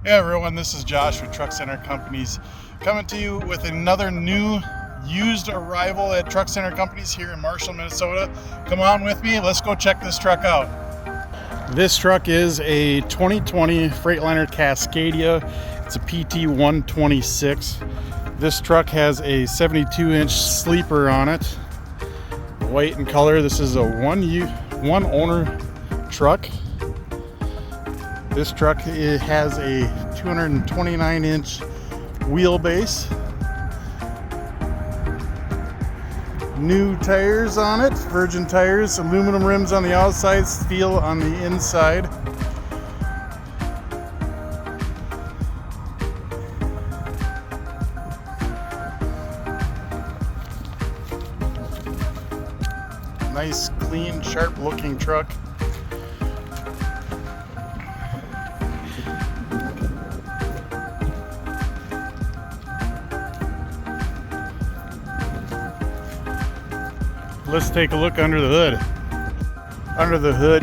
Hey everyone, this is Josh with Truck Center Companies, coming to you with another new used arrival at Truck Center Companies here in Marshall, Minnesota. Come on with me, let's go check this truck out. This truck is a 2020 Freightlinter Cascadia. It's a PT 126. This truck has a 72-inch sleeper on it, white in color. This is a one owner truck. This truck has a 229-inch wheelbase. New tires on it, virgin tires, aluminum rims on the outside, steel on the inside. Nice, clean, sharp looking truck. Let's take a look under the hood. Under the hood,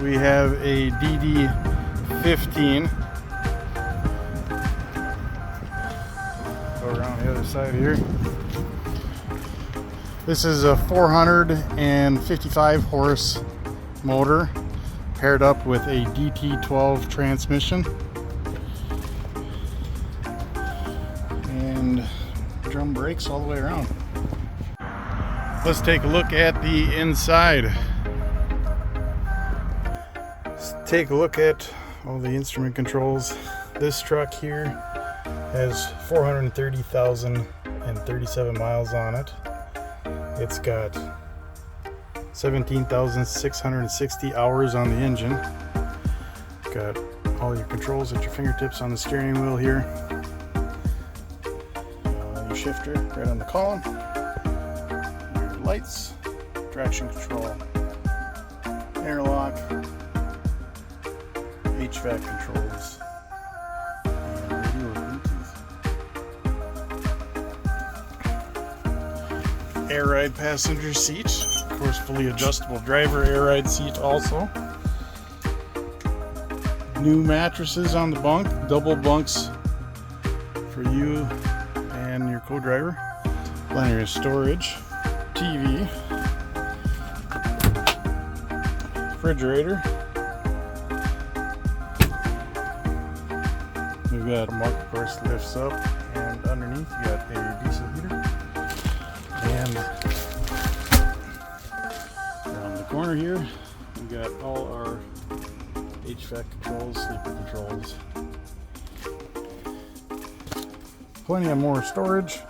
we have a DD15. Go around the other side here. This is a 455 horse motor paired up with a DT12 transmission and drum brakes all the way around. Let's take a look at the inside. Let's take a look at all the instrument controls. This truck here has 430,037 miles on it. It's got 17,660 hours on the engine. Got all your controls at your fingertips on the steering wheel here. Your shifter right on the column. Lights, traction control, airlock, HVAC controls, and radio or Bluetooth. Air ride passenger seat, of course fully adjustable driver air ride seat also. New mattresses on the bunk, double bunks for you and your co-driver. Plenty of storage. TV, refrigerator. We've got a mark, of course, lifts up, and underneath you got a diesel heater. And around the corner here, we got all our HVAC controls, sleeper controls. Plenty of more storage.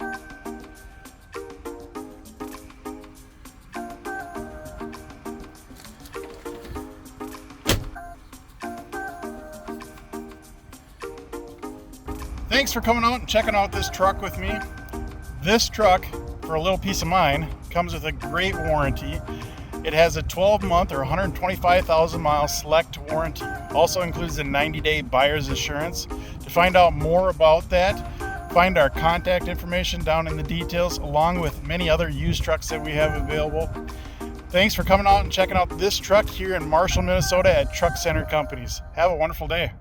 Thanks for coming out and checking out this truck with me. This truck, for a little peace of mind, comes with a great warranty. It has a 12-month or 125,000 mile select warranty. Also includes a 90-day buyer's assurance. To find out more about that, find our contact information down in the details, along with many other used trucks that we have available. Thanks for coming out and checking out this truck here in Marshall, Minnesota at Truck Center Companies. Have a wonderful day.